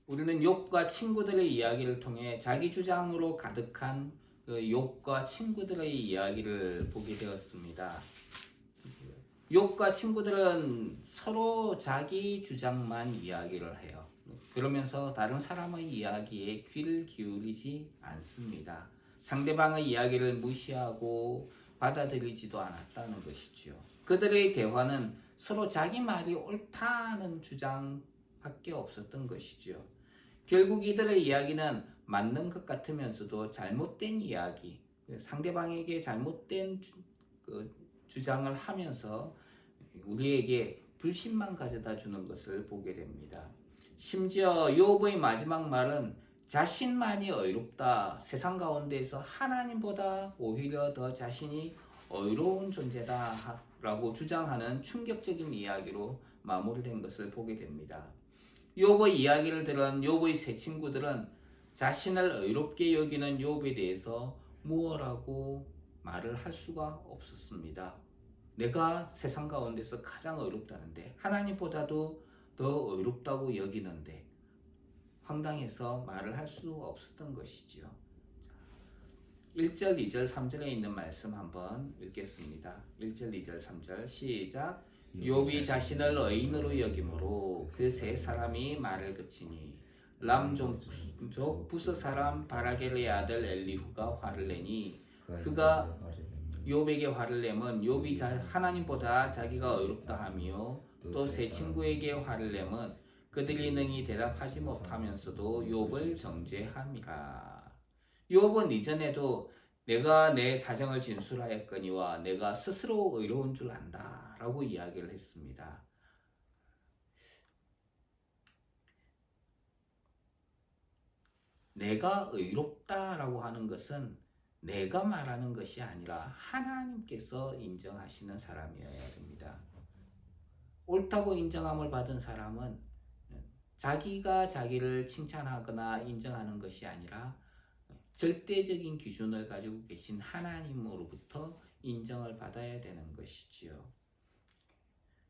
우리는 욥과 친구들의 이야기를 통해 자기 주장으로 가득한 그 욥과 친구들의 이야기를 보게 되었습니다. 욥과 친구들은 서로 자기 주장만 이야기를 해요. 그러면서 다른 사람의 이야기에 귀를 기울이지 않습니다. 상대방의 이야기를 무시하고 받아들이지도 않았다는 것이죠. 그들의 대화는 서로 자기 말이 옳다는 주장밖에 없었던 것이죠. 결국 이들의 이야기는 맞는 것 같으면서도 잘못된 이야기, 상대방에게 잘못된 주장을 하면서 우리에게 불신만 가져다 주는 것을 보게 됩니다. 심지어 욥의 마지막 말은 자신만이 의롭다, 세상 가운데에서 하나님보다 오히려 더 자신이 의로운 존재다 라고 주장하는 충격적인 이야기로 마무리된 것을 보게 됩니다. 욥의 이야기를 들은 욥의 세 친구들은 자신을 의롭게 여기는 욥에 대해서 무엇라고 말을 할 수가 없었습니다. 내가 세상 가운데서 가장 의롭다는데, 하나님보다도 더 의롭다고 여기는데 황당해서 말을 할 수 없었던 것이죠. 1절, 2절, 3절에 있는 말씀 한번 읽겠습니다. 1절, 2절, 3절 시작. 욥이 자신을 의인으로 여김으로 그 세 사람이 말을 그치니 람 종족 부스 사람 바라겔의 아들 엘리후가 화를 내니 그가 욥에게 화를 내면 욥이 하나님보다 자기가 의롭다 하며 또 세 친구에게 화를 내면 그들이 능히 대답하지 못하면서도 욥을 정죄함이라. 욥은 이전에도 내가 내 사정을 진술하였거니와 내가 스스로 의로운 줄 안다 라고 이야기를 했습니다. 내가 의롭다라고 하는 것은 내가 말하는 것이 아니라 하나님께서 인정하시는 사람이어야 됩니다. 옳다고 인정함을 받은 사람은 자기가 자기를 칭찬하거나 인정하는 것이 아니라 절대적인 기준을 가지고 계신 하나님으로부터 인정을 받아야 되는 것이지요.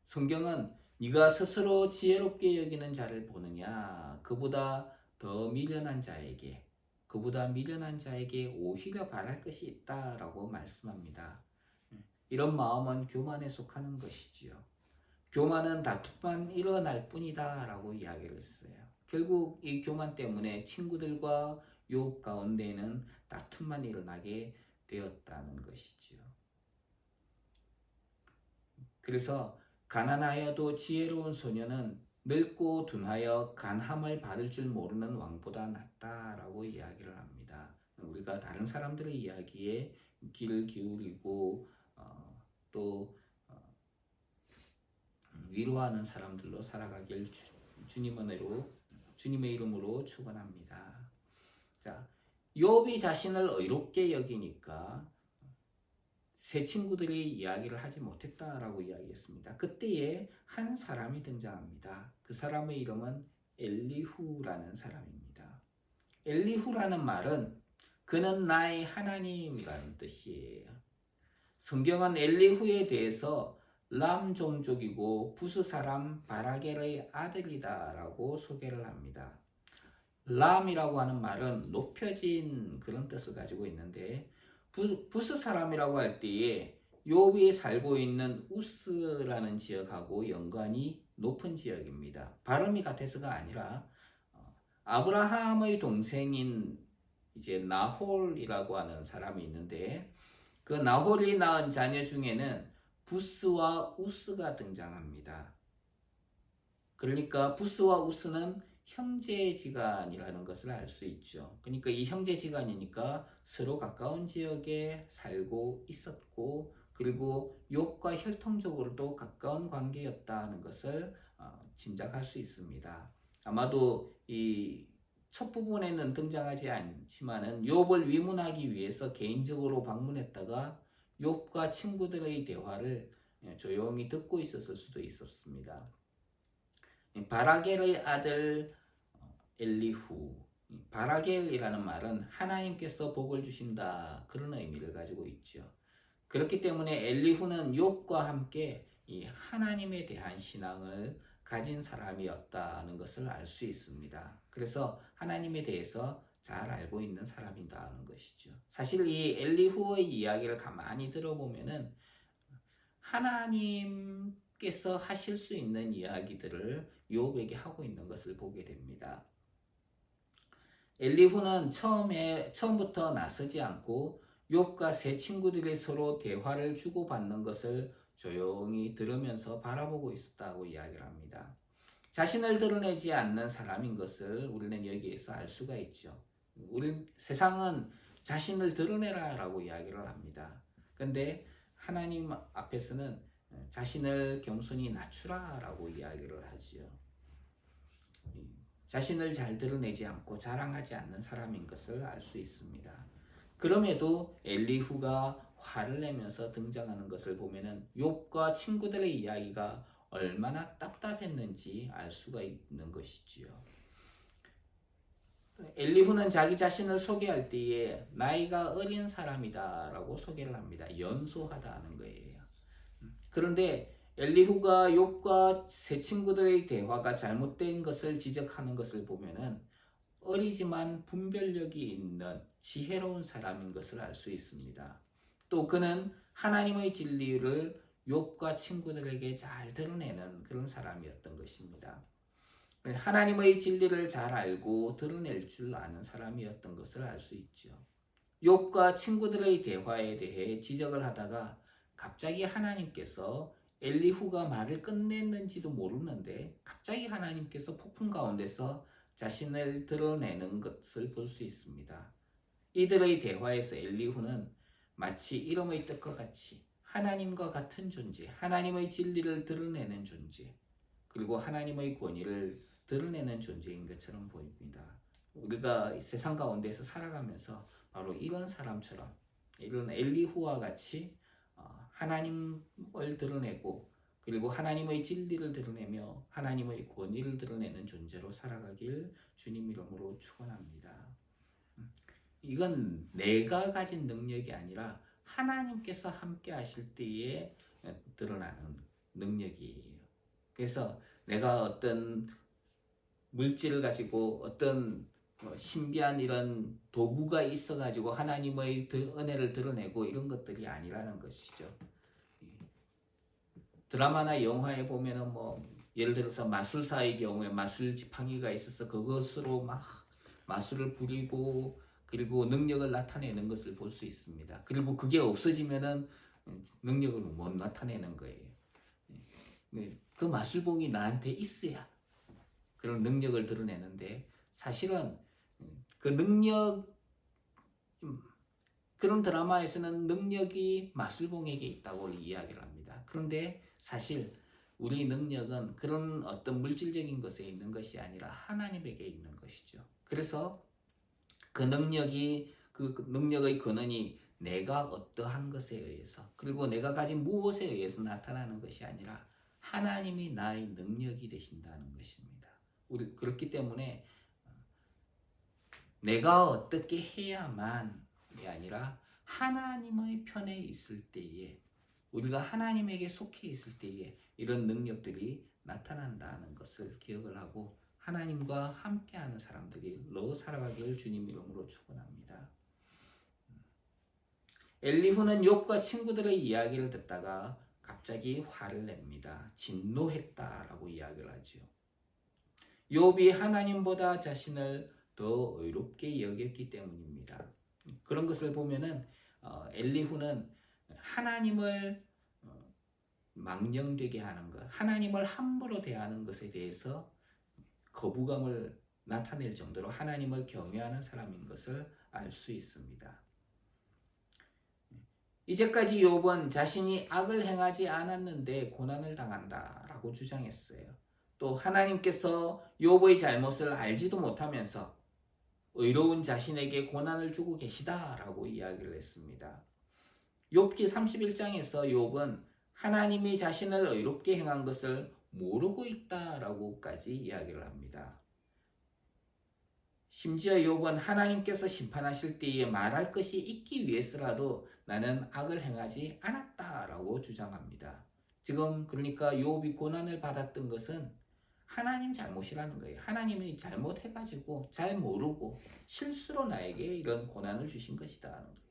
성경은 네가 스스로 지혜롭게 여기는 자를 보느냐, 그보다 미련한 자에게 오히려 바랄 것이 있다라고 말씀합니다. 이런 마음은 교만에 속하는 것이지요. 교만은 다툼만 일어날 뿐이다 라고 이야기를 했어요. 결국 이 교만 때문에 친구들과 욥 가운데는 다툼만 일어나게 되었다는 것이지요. 그래서 가난하여도 지혜로운 소녀는 늙고 둔하여 간함을 받을 줄 모르는 왕보다 낫다라고 이야기를 합니다. 우리가 다른 사람들의 이야기에 귀를 기울이고 또 위로하는 사람들로 살아가길 주님의 이름으로 축원합니다. 자, 욥이 자신을 의롭게 여기니까 세 친구들이 이야기를 하지 못했다라고 이야기했습니다. 그때에 한 사람이 등장합니다. 그 사람의 이름은 엘리후라는 사람입니다. 엘리후라는 말은 그는 나의 하나님이라는 뜻이에요. 성경은 엘리후에 대해서 람 종족이고 부스 사람 바라겔의 아들이다라고 소개를 합니다. 람이라고 하는 말은 높여진 그런 뜻을 가지고 있는데 부스 사람이라고 할 때에 욥이 살고 있는 우스라는 지역하고 연관이 높은 지역입니다. 발음이 같아서가 아니라 아브라함의 동생인 이제 나홀이라고 하는 사람이 있는데 그 나홀이 낳은 자녀 중에는 부스와 우스가 등장합니다. 그러니까 부스와 우스는 형제지간이라는 것을 알 수 있죠. 그러니까 이 형제지간이니까 서로 가까운 지역에 살고 있었고 그리고 욥과 혈통적으로도 가까운 관계였다는 것을 짐작할 수 있습니다. 아마도 이 첫 부분에는 등장하지 않지만은 욥을 위문하기 위해서 개인적으로 방문했다가 욥과 친구들의 대화를 조용히 듣고 있었을 수도 있었습니다. 바라겔의 아들 엘리후, 바라겔이라는 말은 하나님께서 복을 주신다 그런 의미를 가지고 있죠. 그렇기 때문에 엘리후는 욥과 함께 이 하나님에 대한 신앙을 가진 사람이었다는 것을 알 수 있습니다. 그래서 하나님에 대해서 잘 알고 있는 사람이라는 것이죠. 사실 이 엘리후의 이야기를 가만히 들어보면은 하나님께서 하실 수 있는 이야기들을 욥에게 하고 있는 것을 보게 됩니다. 엘리후는 처음부터 나서지 않고 욥과 세 친구들이 서로 대화를 주고받는 것을 조용히 들으면서 바라보고 있었다고 이야기를 합니다. 자신을 드러내지 않는 사람인 것을 우리는 여기에서 알 수가 있죠. 세상은 자신을 드러내라 라고 이야기를 합니다. 근데 하나님 앞에서는 자신을 겸손히 낮추라 라고 이야기를 하지요. 자신을 잘 드러내지 않고 자랑하지 않는 사람인 것을 알 수 있습니다. 그럼에도 엘리후가 화를 내면서 등장하는 것을 보면은 욥과 친구들의 이야기가 얼마나 답답했는지 알 수가 있는 것이지요. 엘리후는 자기 자신을 소개할 때에 나이가 어린 사람이다 라고 소개를 합니다. 연소하다는 거예요. 그런데 엘리후가 욥과 세 친구들의 대화가 잘못된 것을 지적하는 것을 보면은 어리지만 분별력이 있는 지혜로운 사람인 것을 알 수 있습니다. 또 그는 하나님의 진리를 욥과 친구들에게 잘 드러내는 그런 사람이었던 것입니다. 하나님의 진리를 잘 알고 드러낼 줄 아는 사람이었던 것을 알 수 있죠. 욥과 친구들의 대화에 대해 지적을 하다가 갑자기 하나님께서 엘리후가 말을 끝냈는지도 모르는데 갑자기 하나님께서 폭풍 가운데서 자신을 드러내는 것을 볼 수 있습니다. 이들의 대화에서 엘리후는 마치 이름의 뜻과 같이 하나님과 같은 존재, 하나님의 진리를 드러내는 존재, 그리고 하나님의 권위를 드러내는 존재인 것처럼 보입니다. 우리가 세상 가운데서 살아가면서 바로 이런 사람처럼, 이런 엘리후와 같이 하나님을 드러내고 그리고 하나님의 진리를 드러내며 하나님의 권위를 드러내는 존재로 살아가길 주님 이름으로 축원합니다. 이건 내가 가진 능력이 아니라 하나님께서 함께 하실 때에 드러나는 능력이에요. 그래서 내가 어떤 물질을 가지고 어떤 신비한 이런 도구가 있어가지고 하나님의 은혜를 드러내고 이런 것들이 아니라는 것이죠. 드라마나 영화에 보면은 예를 들어서 마술사의 경우에 마술 지팡이가 있어서 그것으로 막 마술을 부리고 그리고 능력을 나타내는 것을 볼 수 있습니다. 그리고 그게 없어지면은 능력을 못 나타내는 거예요. 그 마술봉이 나한테 있어야 그런 능력을 드러내는데 사실은 그 능력 그런 드라마에서는 능력이 마술봉에게 있다고 이야기를 합니다. 그런데 사실 우리 능력은 그런 어떤 물질적인 것에 있는 것이 아니라 하나님에게 있는 것이죠. 그래서 그 능력의 근원이 내가 어떠한 것에 의해서 그리고 내가 가진 무엇에 의해서 나타나는 것이 아니라 하나님이 나의 능력이 되신다는 것입니다. 그렇기 때문에 내가 어떻게 해야만이 아니라 하나님의 편에 있을 때에 우리가 하나님에게 속해 있을 때에 이런 능력들이 나타난다는 것을 기억을 하고 하나님과 함께하는 사람들로 살아가길 주님 이름으로 축원합니다. 엘리후는 욥과 친구들의 이야기를 듣다가 갑자기 화를 냅니다. 진노했다라고 이야기를 하죠. 욥이 하나님보다 자신을 더 의롭게 여겼기 때문입니다. 그런 것을 보면은 엘리후는 하나님을 망령되게 하는 것, 하나님을 함부로 대하는 것에 대해서 거부감을 나타낼 정도로 하나님을 경외하는 사람인 것을 알 수 있습니다. 이제까지 욥은 자신이 악을 행하지 않았는데 고난을 당한다라고 주장했어요. 또 하나님께서 욥의 잘못을 알지도 못하면서 의로운 자신에게 고난을 주고 계시다라고 이야기를 했습니다. 욥기 31장에서 욥은 하나님이 자신을 의롭게 행한 것을 모르고 있다라고까지 이야기를 합니다. 심지어 욥은 하나님께서 심판하실 때에 말할 것이 있기 위해서라도 나는 악을 행하지 않았다라고 주장합니다. 지금 그러니까 욥이 고난을 받았던 것은 하나님 잘못이라는 거예요. 하나님이 잘못해가지고 잘 모르고 실수로 나에게 이런 고난을 주신 것이다 하는 거예요.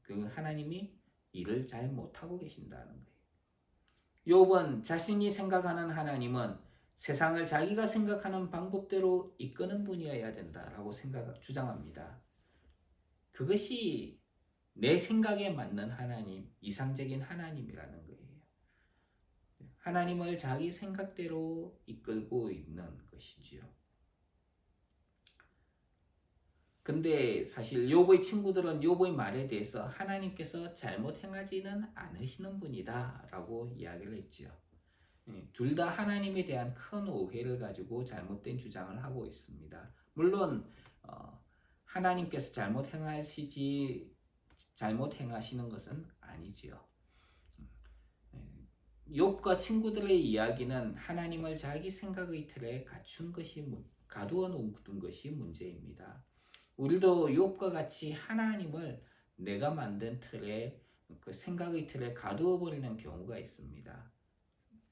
그 하나님이 일을 잘 못하고 계신다는 거예요. 욥은 자신이 생각하는 하나님은 세상을 자기가 생각하는 방법대로 이끄는 분이어야 된다라고 주장합니다. 그것이 내 생각에 맞는 하나님, 이상적인 하나님이라는 거예요. 하나님을 자기 생각대로 이끌고 있는 것이지요. 근데 사실 욥의 친구들은 욥의 말에 대해서 하나님께서 잘못 행하지는 않으시는 분이다 라고 이야기를 했지요. 둘 다 하나님에 대한 큰 오해를 가지고 잘못된 주장을 하고 있습니다. 물론 하나님께서 잘못 행하시는 것은 아니지요. 욥과 친구들의 이야기는 하나님을 자기 생각의 틀에 가두어 놓은 것이 문제입니다. 우리도 욥과 같이 하나님을 내가 만든 틀에, 그 생각의 틀에 가두어 버리는 경우가 있습니다.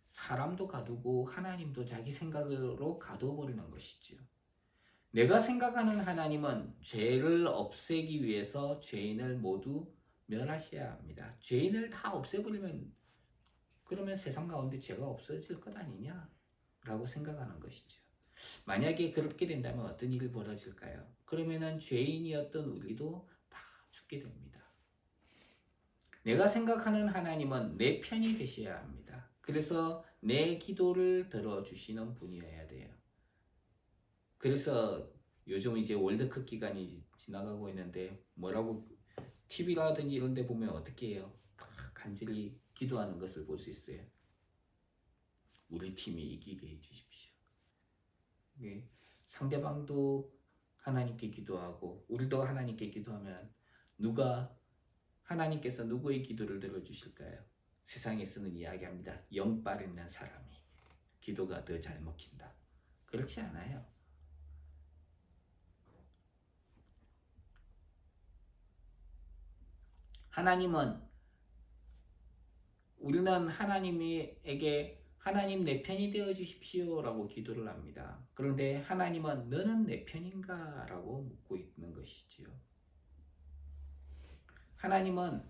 사람도 가두고 하나님도 자기 생각으로 가두어 버리는 것이죠. 내가 생각하는 하나님은 죄를 없애기 위해서 죄인을 모두 멸하셔야 합니다. 죄인을 다 없애버리면 그러면 세상 가운데 죄가 없어질 것 아니냐? 라고 생각하는 것이죠. 만약에 그렇게 된다면 어떤 일이 벌어질까요? 그러면은 죄인이었던 우리도 다 죽게 됩니다. 내가 생각하는 하나님은 내 편이 되셔야 합니다. 그래서 내 기도를 들어주시는 분이어야 돼요. 그래서 요즘 이제 월드컵 기간이 지나가고 있는데 뭐라고 TV라든지 이런 데 보면 어떻게 해요? 간절히 기도하는 것을 볼 수 있어요. 우리 팀이 이기게 해주십시오. 상대방도 하나님께 기도하고 우리도 하나님께 기도하면 하나님께서 누구의 기도를 들어주실까요? 세상에서는 이야기합니다. 영빨 있는 사람이 기도가 더 잘 먹힌다. 그렇지 않아요. 우리는 하나님에게 하나님 내 편이 되어 주십시오 라고 기도를 합니다. 그런데 하나님은 너는 내 편인가? 라고 묻고 있는 것이지요. 하나님은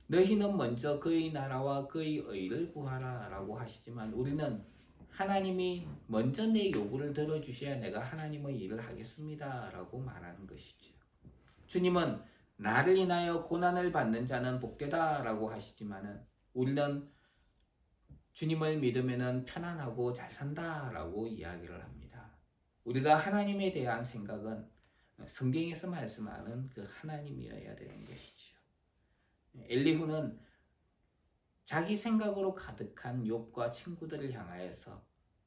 너희는 먼저 그의 나라와 그의 의를 구하라 라고 하시지만 우리는 하나님이 먼저 내 요구를 들어주셔야 내가 하나님의 일을 하겠습니다 라고 말하는 것이죠. 주님은 나를 인하여 고난을 받는 자는 복되다 라고 하시지만은 우리는 주님을 믿으면 편안하고 잘 산다 라고 이야기를 합니다. 우리가 하나님에 대한 생각은 성경에서 말씀하는 그 하나님이어야 되는 것이죠. 엘리후는 자기 생각으로 가득한 욥과 친구들을 향하여서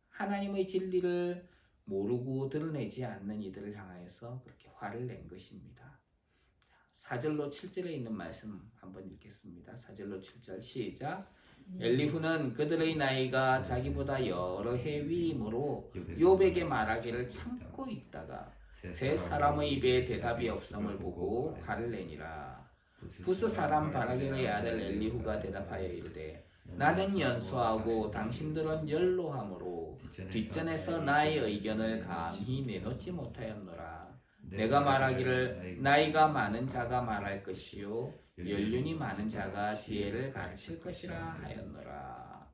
하나님의 진리를 모르고 드러내지 않는 이들을 향하여서 그렇게 화를 낸 것입니다. 4절로 7절에 있는 말씀 한번 읽겠습니다. 4절로 7절 시작. 엘리후는 그들의 나이가 자기보다 여러 해 위이므로 욥에게 말하기를 참고 있다가 세 사람의 입에 대답이 없음을 보고 화를 내니라. 부스 사람 바라겔의 아들 엘리후가 대답하여 이르되 나는 연소하고 당신들은 연로함으로 뒷전에서 나의 의견을 감히 내놓지 못하였노라. 내가 말하기를 나이가 많은 자가 말할 것이요 연륜이 많은 자가 지혜를 가르칠 것이라 하였노라.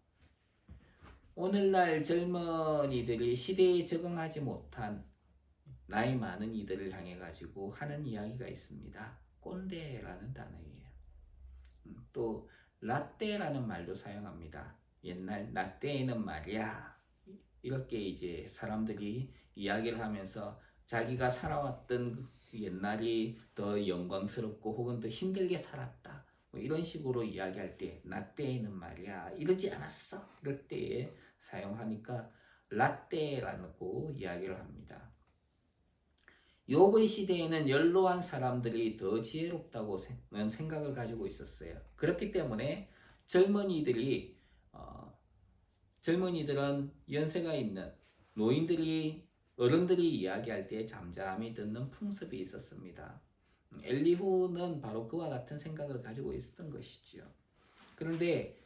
오늘날 젊은이들이 시대에 적응하지 못한 나이 많은 이들을 향해 가지고 하는 이야기가 있습니다. 꼰대라는 단어예요. 또 라떼라는 말도 사용합니다. 옛날 나 때에는 말이야 이렇게 이제 사람들이 이야기를 하면서 자기가 살아왔던 옛날이 더 영광스럽고 혹은 더 힘들게 살았다 뭐 이런 식으로 이야기할 때 나 때에는 말이야 이러지 않았어 이럴 때에 사용하니까 라떼라고 이야기를 합니다. 욥의 시대에는 연로한 사람들이 더 지혜롭다고 생각을 가지고 있었어요. 그렇기 때문에 젊은이들은 연세가 있는 어른들이 이야기할 때 잠잠히 듣는 풍습이 있었습니다. 엘리후는 바로 그와 같은 생각을 가지고 있었던 것이죠. 그런데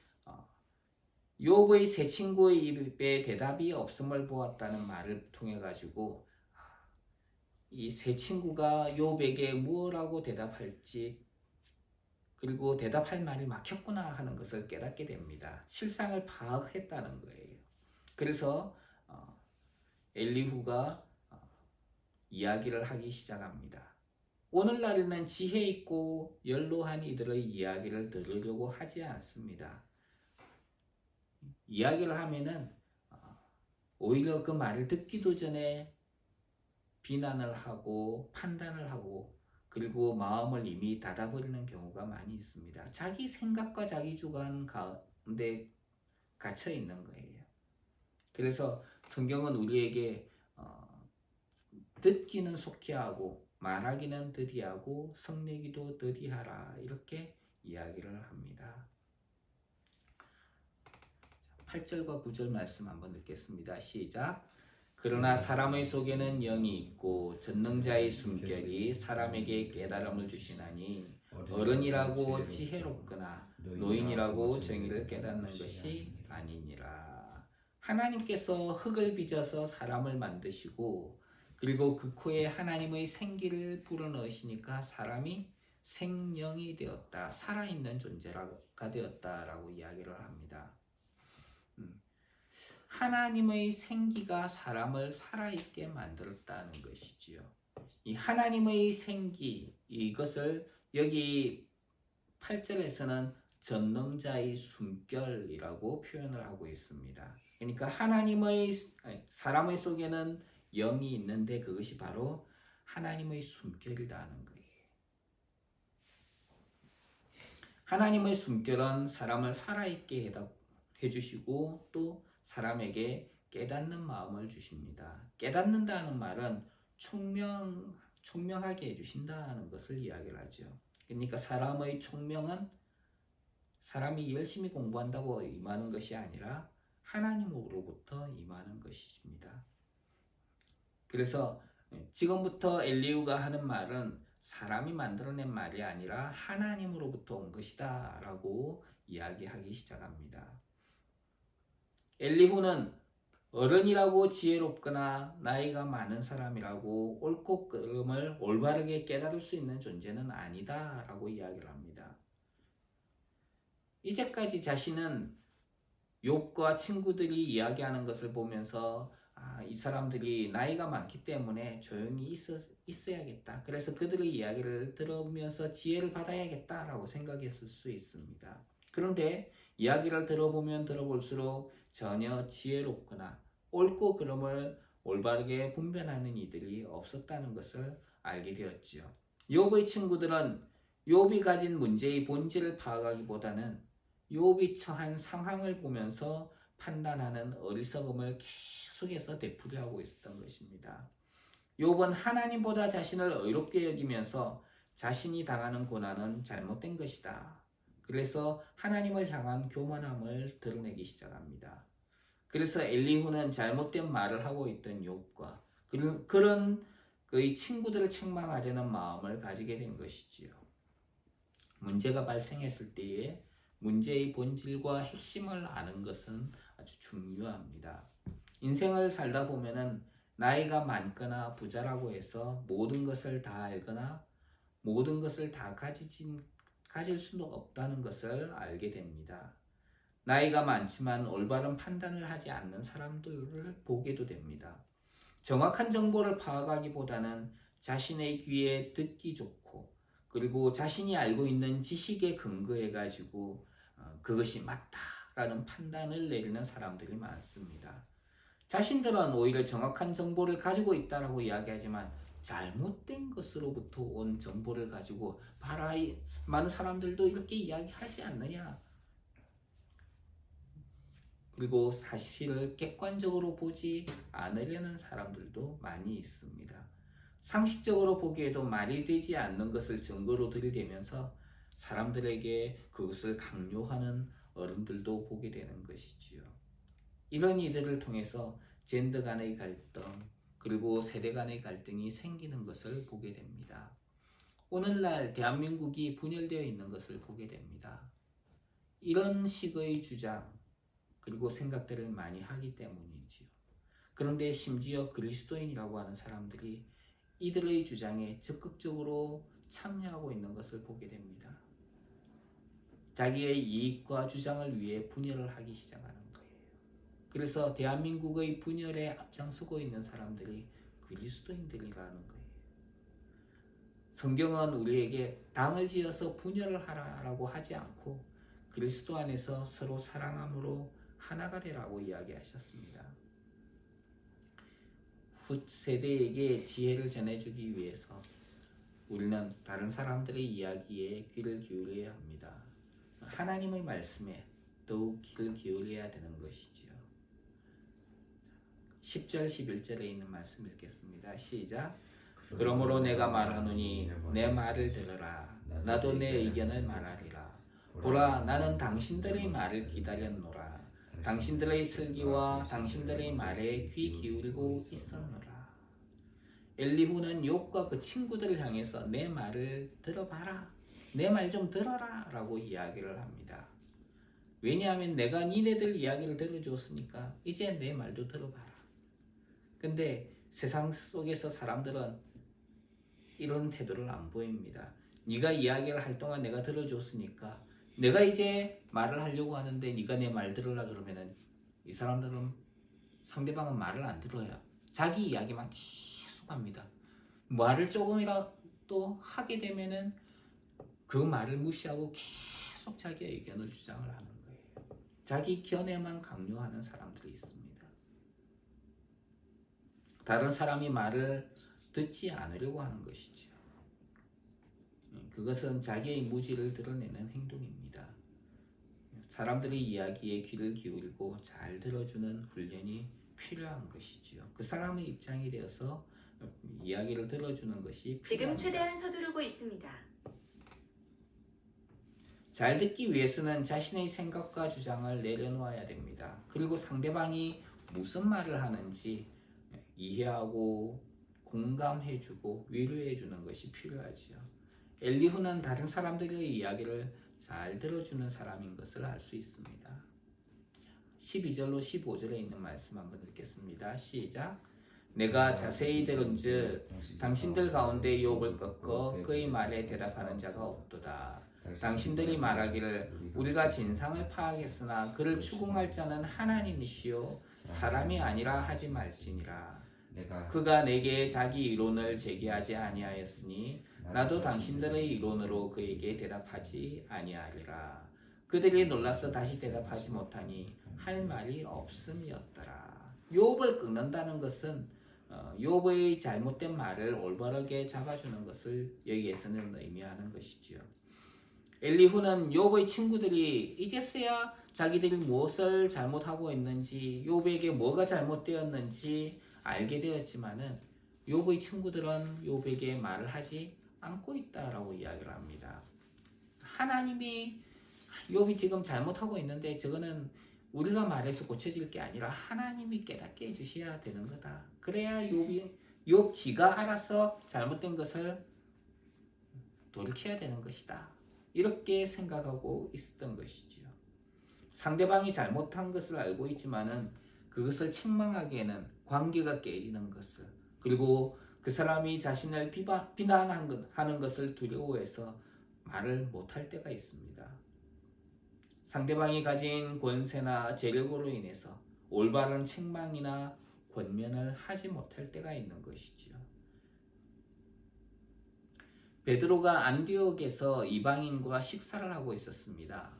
욥의 세 친구의 입에 대답이 없음을 보았다는 말을 통해 가지고 이 세 친구가 욥에게 무엇라고 대답할지, 그리고 대답할 말이 막혔구나 하는 것을 깨닫게 됩니다. 실상을 파악했다는 거예요. 그래서 엘리후가 이야기를 하기 시작합니다. 오늘날에는 지혜 있고 연로한 이들의 이야기를 들으려고 하지 않습니다. 이야기를 하면은 오히려 그 말을 듣기도 전에 비난을 하고 판단을 하고, 그리고 마음을 이미 닫아버리는 경우가 많이 있습니다. 자기 생각과 자기 주관 가운데 갇혀 있는 거예요. 그래서 성경은 우리에게 듣기는 속히 하고 말하기는 더디하고 성내기도 더디하라, 이렇게 이야기를 합니다. 8절과 9절 말씀 한번 읽겠습니다. 시작. 그러나 사람의 속에는 영이 있고 전능자의 숨결이 사람에게 깨달음을 주시나니 어른이라고 지혜롭거나 노인이라고 정의를 깨닫는 것이 아니니라. 하나님께서 흙을 빚어서 사람을 만드시고, 그리고 그 코에 하나님의 생기를 불어넣으시니까 사람이 생명이 되었다, 살아있는 존재가 되었다라고 이야기를 합니다. 하나님의 생기가 사람을 살아있게 만들었다는 것이지요. 이 하나님의 생기, 이것을 여기 8절에서는 전능자의 숨결이라고 표현을 하고 있습니다. 그러니까 사람의 속에는 영이 있는데 그것이 바로 하나님의 숨결이라는 거예요. 하나님의 숨결은 사람을 살아있게 해주시고 또 사람에게 깨닫는 마음을 주십니다. 깨닫는다는 말은 총명하게 해주신다는 것을 이야기를 하죠. 그러니까 사람의 총명은 사람이 열심히 공부한다고 임하는 것이 아니라 하나님으로부터 임하는 것입니다. 그래서 지금부터 엘리후가 하는 말은 사람이 만들어낸 말이 아니라 하나님으로부터 온 것이다 라고 이야기하기 시작합니다. 엘리후는 어른이라고 지혜롭거나 나이가 많은 사람이라고 옳고 그름을 올바르게 깨달을 수 있는 존재는 아니다 라고 이야기를 합니다. 이제까지 자신은 욥과 친구들이 이야기하는 것을 보면서 이 사람들이 나이가 많기 때문에 조용히 있어야겠다, 그래서 그들의 이야기를 들어보면서 지혜를 받아야겠다라고 생각했을 수 있습니다. 그런데 이야기를 들어보면 들어볼수록 전혀 지혜롭거나 옳고 그름을 올바르게 분별하는 이들이 없었다는 것을 알게 되었지요. 욥의 친구들은 욥이 가진 문제의 본질을 파악하기보다는 욥이 처한 상황을 보면서 판단하는 어리석음을 계속해서 되풀이하고 있었던 것입니다. 욥은 하나님보다 자신을 의롭게 여기면서 자신이 당하는 고난은 잘못된 것이다, 그래서 하나님을 향한 교만함을 드러내기 시작합니다. 그래서 엘리후는 잘못된 말을 하고 있던 욥과 그런 그의 친구들을 책망하려는 마음을 가지게 된 것이지요. 문제가 발생했을 때에 문제의 본질과 핵심을 아는 것은 아주 중요합니다. 인생을 살다 보면은 나이가 많거나 부자라고 해서 모든 것을 다 알거나 모든 것을 다 가질 수는 없다는 것을 알게 됩니다. 나이가 많지만 올바른 판단을 하지 않는 사람들을 보게도 됩니다. 정확한 정보를 파악하기보다는 자신의 귀에 듣기 좋고, 그리고 자신이 알고 있는 지식에 근거해 가지고 그것이 맞다라는 판단을 내리는 사람들이 많습니다. 자신들은 오히려 정확한 정보를 가지고 있다라고 이야기하지만 잘못된 것으로부터 온 정보를 가지고 봐라, 많은 사람들도 이렇게 이야기하지 않느냐, 그리고 사실을 객관적으로 보지 않으려는 사람들도 많이 있습니다. 상식적으로 보기에도 말이 되지 않는 것을 증거로 들이대면서 사람들에게 그것을 강요하는 어른들도 보게 되는 것이지요. 이런 이들을 통해서 젠더 간의 갈등, 그리고 세대 간의 갈등이 생기는 것을 보게 됩니다. 오늘날 대한민국이 분열되어 있는 것을 보게 됩니다. 이런 식의 주장, 그리고 생각들을 많이 하기 때문이지요. 그런데 심지어 그리스도인이라고 하는 사람들이 이들의 주장에 적극적으로 참여하고 있는 것을 보게 됩니다. 자기의 이익과 주장을 위해 분열을 하기 시작하는 거예요. 그래서 대한민국의 분열에 앞장서고 있는 사람들이 그리스도인들이라는 거예요. 성경은 우리에게 당을 지어서 분열을 하라라고 하지 않고 그리스도 안에서 서로 사랑함으로 하나가 되라고 이야기하셨습니다. 훗세대에게 지혜를 전해주기 위해서 우리는 다른 사람들의 이야기에 귀를 기울여야 합니다. 하나님의 말씀에 더욱 귀를 기울여야 되는 것이지요. 10절 11절에 있는 말씀 읽겠습니다. 시작. 그러므로 내가 말하노니 내 말을 들으라. 나도 내 의견을 말하리라. 보라, 나는 당신들의 말을 기다렸노라. 당신들의 슬기와 당신들의 말에 귀 기울이고 있었노라. 엘리후는 욥과 그 친구들을 향해서 내 말을 들어봐라. 내 말 좀 들어라 라고 이야기를 합니다. 왜냐하면 내가 니네들 이야기를 들어줬으니까 이제 내 말도 들어봐라. 근데 세상 속에서 사람들은 이런 태도를 안 보입니다. 네가 이야기를 할 동안 내가 들어줬으니까 내가 이제 말을 하려고 하는데 네가 내 말 들으려 그러면은 이 사람들은 상대방은 말을 안 들어요. 자기 이야기만 계속 합니다. 말을 조금이라도 하게 되면은 그 말을 무시하고 계속 자기의 의견을 주장을 하는 거예요. 자기 견해만 강요하는 사람들이 있습니다. 다른 사람이 말을 듣지 않으려고 하는 것이죠. 그것은 자기의 무지를 드러내는 행동입니다. 사람들의 이야기에 귀를 기울이고 잘 들어주는 훈련이 필요한 것이지요. 그 사람의 입장이 되어서 이야기를 들어주는 것이 필요합니다. 지금 최대한 서두르고 있습니다. 잘 듣기 위해서는 자신의 생각과 주장을 내려놓아야 됩니다. 그리고 상대방이 무슨 말을 하는지 이해하고 공감해주고 위로해주는 것이 필요하지요. 엘리후는 다른 사람들의 이야기를 잘 들어주는 사람인 것을 알 수 있습니다. 12절로 15절에 있는 말씀 한번 읽겠습니다. 시작. 내가 자세히 들은즉 당신들 가운데 욥을 꺾어 그의 말에 대답하는 자가 없도다. 당신들이 말하기를 우리가 진상을 파악했으나 그를 추궁할 자는 하나님이시요 사람이 아니라 하지 말지니라. 그가 내게 자기 이론을 제기하지 아니하였으니 나도 당신들의 이론으로 그에게 대답하지 아니하리라. 그들이 놀라서 다시 대답하지 못하니 할 말이 없음이었더라. 욥을 끊는다는 것은 욥의 잘못된 말을 올바르게 잡아주는 것을 여기에서는 의미하는 것이지요. 엘리후는 욥의 친구들이 이제서야 자기들이 무엇을 잘못하고 있는지, 욥에게 뭐가 잘못되었는지 알게 되었지만은 욥의 친구들은 욥에게 말을 하지 않고 있다라고 이야기를 합니다. 하나님이 욥이 지금 잘못하고 있는데 저거는 우리가 말해서 고쳐질 게 아니라 하나님이 깨닫게 해주셔야 되는 거다. 그래야 욥 지가 알아서 잘못된 것을 돌이켜야 되는 것이다. 이렇게 생각하고 있었던 것이지요. 상대방이 잘못한 것을 알고 있지만은 그것을 책망하기에는 관계가 깨지는 것을, 그리고 그 사람이 자신을 비난하는 것을 두려워해서 말을 못할 때가 있습니다. 상대방이 가진 권세나 재력으로 인해서 올바른 책망이나 권면을 하지 못할 때가 있는 것이지요. 베드로가 안디옥에서 이방인과 식사를 하고 있었습니다.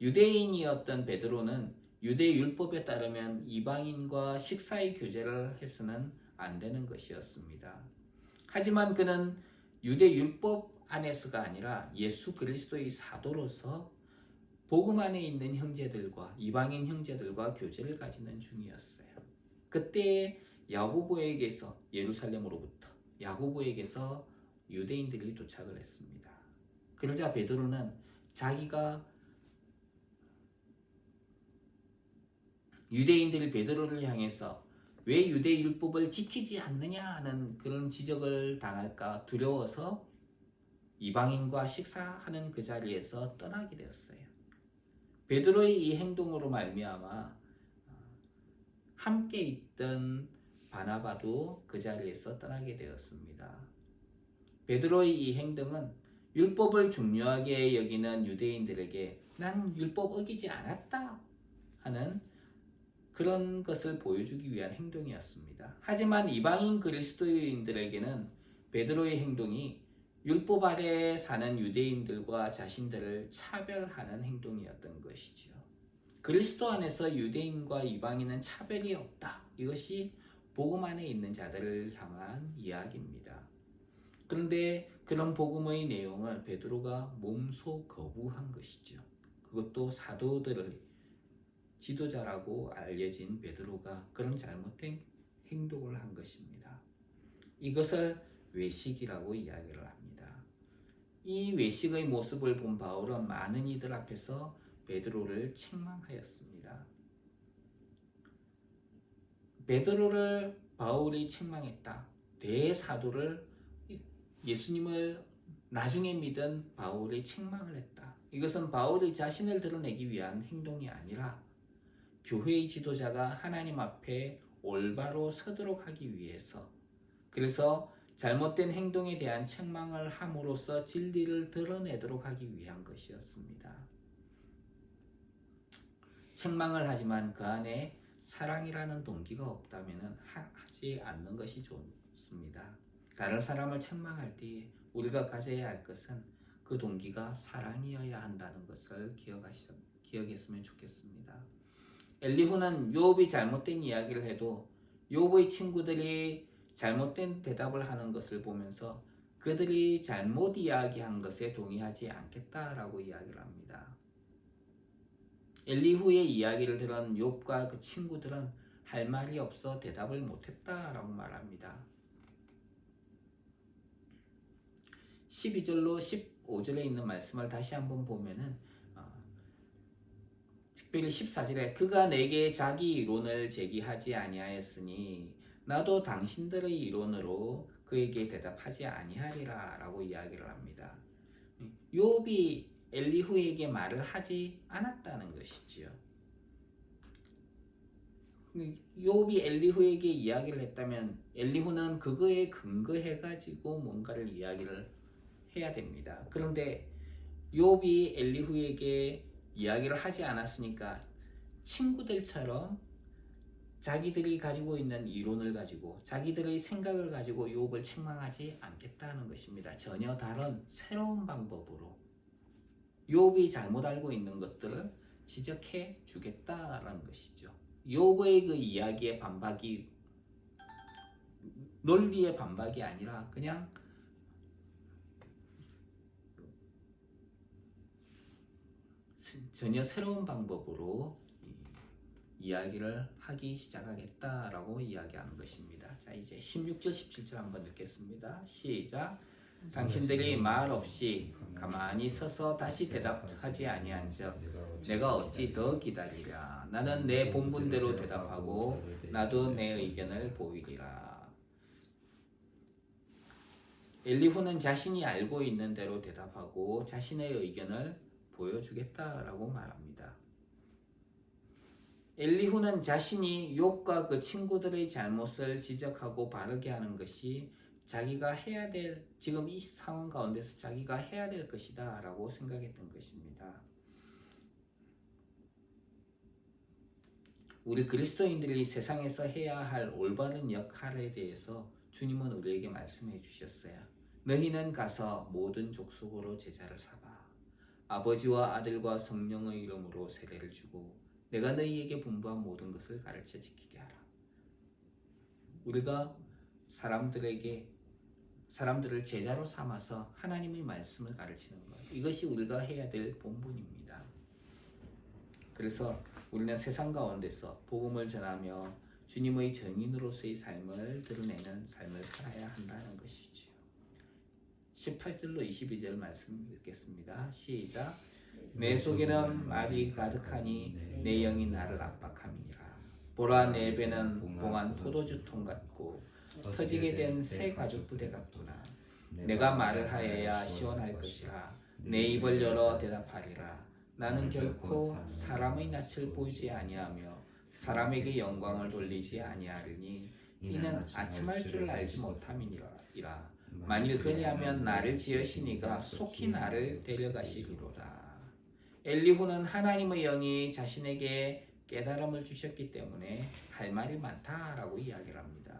유대인이었던 베드로는 유대 율법에 따르면 이방인과 식사의 교제를 해서는 안 되는 것이었습니다. 하지만 그는 유대 율법 안에서가 아니라 예수 그리스도의 사도로서 복음 안에 있는 형제들과 이방인 형제들과 교제를 가지는 중이었어요. 그때 야고보에게서, 예루살렘으로부터 야고보에게서 유대인들이 도착을 했습니다. 그러자 베드로는 자기가 유대인들이 베드로를 향해서 왜 유대 율법을 지키지 않느냐 하는 그런 지적을 당할까 두려워서 이방인과 식사하는 그 자리에서 떠나게 되었어요. 베드로의 이 행동으로 말미암아 함께 있던 바나바도 그 자리에서 떠나게 되었습니다. 베드로의 이 행동은 율법을 중요하게 여기는 유대인들에게 난 율법 어기지 않았다 하는 그런 것을 보여주기 위한 행동이었습니다. 하지만 이방인 그리스도인들에게는 베드로의 행동이 율법 아래 사는 유대인들과 자신들을 차별하는 행동이었던 것이죠. 그리스도 안에서 유대인과 이방인은 차별이 없다. 이것이 복음 안에 있는 자들을 향한 이야기입니다. 그런데 그런 복음의 내용을 베드로가 몸소 거부한 것이죠. 그것도 사도들의 지도자라고 알려진 베드로가 그런 잘못된 행동을 한 것입니다. 이것을 외식이라고 이야기를 합니다. 이 외식의 모습을 본 바울은 많은 이들 앞에서 베드로를 책망하였습니다. 베드로를 바울이 책망했다. 대사도를 예수님을 나중에 믿은 바울이 책망을 했다. 이것은 바울이 자신을 드러내기 위한 행동이 아니라 교회의 지도자가 하나님 앞에 올바로 서도록 하기 위해서, 그래서 잘못된 행동에 대한 책망을 함으로써 진리를 드러내도록 하기 위한 것이었습니다. 책망을 하지만 그 안에 사랑이라는 동기가 없다면 하지 않는 것이 좋습니다. 다른 사람을 책망할 때 우리가 가져야 할 것은 그 동기가 사랑이어야 한다는 것을 기억했으면 좋겠습니다. 엘리후는 욥이 잘못된 이야기를 해도 욥의 친구들이 잘못된 대답을 하는 것을 보면서 그들이 잘못 이야기한 것에 동의하지 않겠다라고 이야기를 합니다. 엘리후의 이야기를 들은 욥과 그 친구들은 할 말이 없어 대답을 못했다라고 말합니다. 12절로 15절에 있는 말씀을 다시 한번 보면은 특별히 14절에 그가 내게 자기 이론을 제기하지 아니하였으니 나도 당신들의 이론으로 그에게 대답하지 아니하리라 라고 이야기를 합니다. 욥이 엘리후에게 말을 하지 않았다는 것이지요. 욥이 엘리후에게 이야기를 했다면 엘리후는 그거에 근거해가지고 뭔가를 이야기를 해야 됩니다. 그런데 욥이 엘리후에게 이야기를 하지 않았으니까 친구들처럼 자기들이 가지고 있는 이론을 가지고 자기들의 생각을 가지고 욥을 책망하지 않겠다는 것입니다. 전혀 다른 새로운 방법으로 욥이 잘못 알고 있는 것들을 지적해 주겠다라는 것이죠. 욥의 그 이야기의 반박이 논리의 반박이 아니라 그냥 전혀 새로운 방법으로 이야기를 하기 시작하겠다라고 이야기하는 것입니다. 자, 이제 16절 17절 한번 읽겠습니다. 시작. 당신들이 말 없이 가만히 서서 다시 대답하지 아니한즉 내가 어찌 더 기다리랴. 나는 내 본분대로 대답하고 나도 내 의견을 보이리라. 엘리후는 자신이 알고 있는 대로 대답하고 자신의 의견을 보여주겠다라고 말합니다. 엘리후는 자신이 욥과 그 친구들의 잘못을 지적하고 바르게 하는 것이 자기가 해야 될, 지금 이 상황 가운데서 자기가 해야 될 것이다 라고 생각했던 것입니다. 우리 그리스도인들이 세상에서 해야 할 올바른 역할에 대해서 주님은 우리에게 말씀해 주셨어요. 너희는 가서 모든 족속으로 제자를 삼아 아버지와 아들과 성령의 이름으로 세례를 주고 내가 너희에게 분부한 모든 것을 가르쳐 지키게 하라. 우리가 사람들을 제자로 삼아서 하나님의 말씀을 가르치는 것, 이것이 우리가 해야 될 본분입니다. 그래서 우리는 세상 가운데서 복음을 전하며 주님의 증인으로서의 삶을 드러내는 삶을 살아야 한다는 것이죠. 18절로 22절 말씀 읽겠습니다. 시작. 내 속에는 말이 가득하니 내 영이 나를 압박함이니라. 보라, 내 배는 봉한 포도주통 같고 터지게 된 새 가죽 부대 같구나. 내가 말을 하여야 시원할 것이라. 내 입을 열어 대답하리라. 나는 결코 사람의 낯을 보지 아니하며 사람에게 영광을 돌리지 아니하리니 이는 아첨할 줄 알지 못함이니라. 만일 그리하면 나를 지으시니가 속히 나를 데려가시리로다. 엘리후는 하나님의 영이 자신에게 깨달음을 주셨기 때문에 할 말이 많다라고 이야기를 합니다.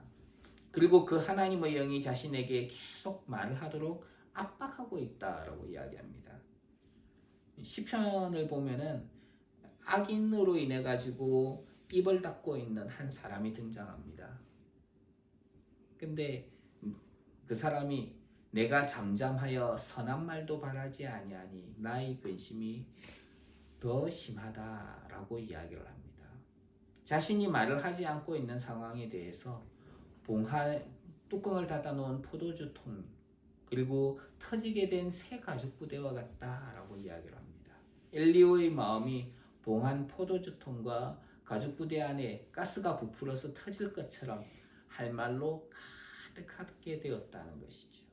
그리고 그 하나님의 영이 자신에게 계속 말을 하도록 압박하고 있다라고 이야기합니다. 시편을 보면은 악인으로 인해 가지고 입을 닫고 있는 한 사람이 등장합니다. 근데 그 사람이 내가 잠잠하여 선한 말도 바라지 아니하니 나의 근심이 더 심하다라고 이야기를 합니다. 자신이 말을 하지 않고 있는 상황에 대해서 뚜껑을 닫아놓은 포도주통 그리고 터지게 된 새 가죽 부대와 같다라고 이야기를 합니다. 엘리후의 마음이 봉한 포도주통과 가죽 부대 안에 가스가 부풀어서 터질 것처럼 할 말로 가득하게 되었다는 것이죠.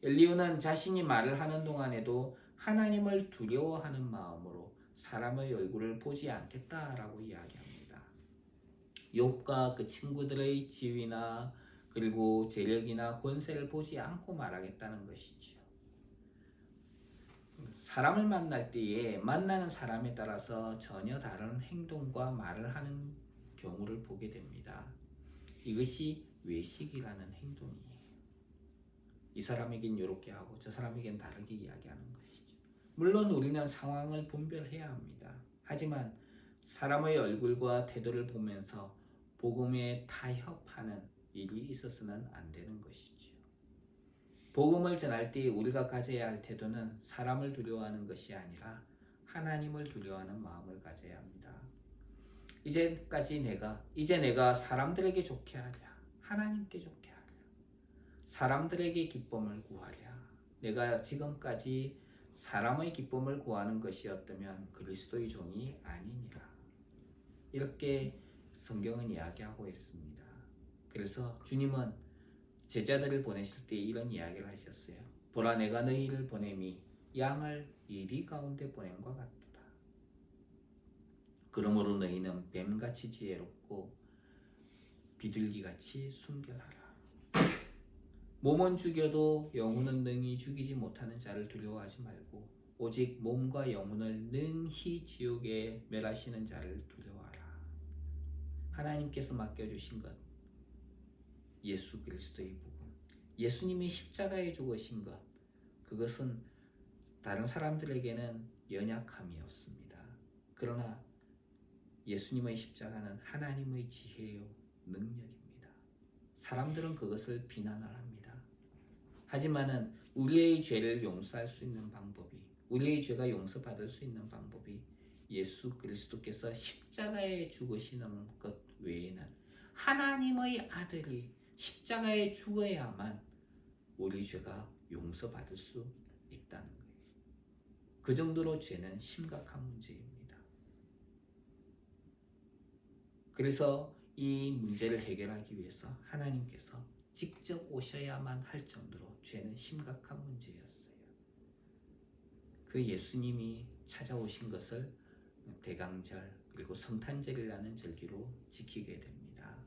엘리후는 자신이 말을 하는 동안에도 하나님을 두려워하는 마음으로 사람의 얼굴을 보지 않겠다라고 이야기합니다. 욥과 그 친구들의 지위나 그리고 재력이나 권세를 보지 않고 말하겠다는 것이죠. 사람을 만날 때에 만나는 사람에 따라서 전혀 다른 행동과 말을 하는 경우를 보게 됩니다. 이것이 외식이라는 행동이에요. 이 사람에겐 이렇게 하고 저 사람에겐 다르게 이야기하는 것이죠. 물론 우리는 상황을 분별해야 합니다. 하지만 사람의 얼굴과 태도를 보면서 복음에 타협하는 일이 있어서는 안 되는 것이죠. 복음을 전할 때 우리가 가져야 할 태도는 사람을 두려워하는 것이 아니라 하나님을 두려워하는 마음을 가져야 합니다. 이제 내가 사람들에게 좋게 하랴, 하나님께 좋게 하랴, 사람들에게 기쁨을 구하랴. 내가 지금까지 사람의 기쁨을 구하는 것이었다면 그리스도의 종이 아니니라. 이렇게 성경은 이야기하고 있습니다. 그래서 주님은 제자들을 보내실 때 이런 이야기를 하셨어요. 보라, 내가 너희를 보냄이 양을 이리 가운데 보냄과 같도다. 그러므로 너희는 뱀같이 지혜롭고 비둘기같이 순결하라. 몸은 죽여도 영혼은 능히 죽이지 못하는 자를 두려워하지 말고 오직 몸과 영혼을 능히 지옥에 멸하시는 자를 두려워하라. 하나님께서 맡겨주신 것, 예수 그리스도의 복음, 예수님이 십자가에 죽으신 것, 그것은 다른 사람들에게는 연약함이었습니다. 그러나 예수님의 십자가는 하나님의 지혜요 능력입니다. 사람들은 그것을 비난을 합니다. 하지만은 우리의 죄를 용서할 수 있는 방법이, 우리의 죄가 용서받을 수 있는 방법이 예수 그리스도께서 십자가에 죽으시는 것 외에는 하나님의 아들이 십자가에 죽어야만 우리 죄가 용서받을 수 있다는 거예요. 그 정도로 죄는 심각한 문제입니다. 그래서 이 문제를 해결하기 위해서 하나님께서 직접 오셔야만 할 정도로 죄는 심각한 문제였어요. 그 예수님이 찾아오신 것을 대강절 그리고 성탄절이라는 절기로 지키게 됩니다.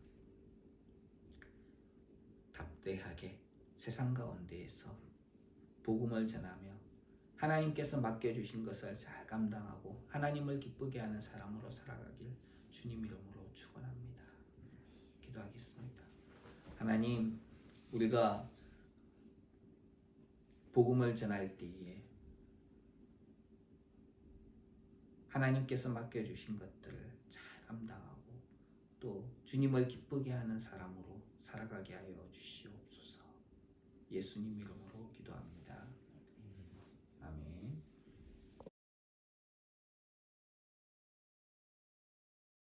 담대하게 세상 가운데에서 복음을 전하며 하나님께서 맡겨주신 것을 잘 감당하고 하나님을 기쁘게 하는 사람으로 살아가길 주님 이름으로 축원합니다. 기도하겠습니다. 하나님, 우리가 복음을 전할 때에 하나님께서 맡겨주신 것들을 잘 감당하고 또 주님을 기쁘게 하는 사람으로 살아가게 하여 주시옵소서. 예수님 이름으로 기도합니다.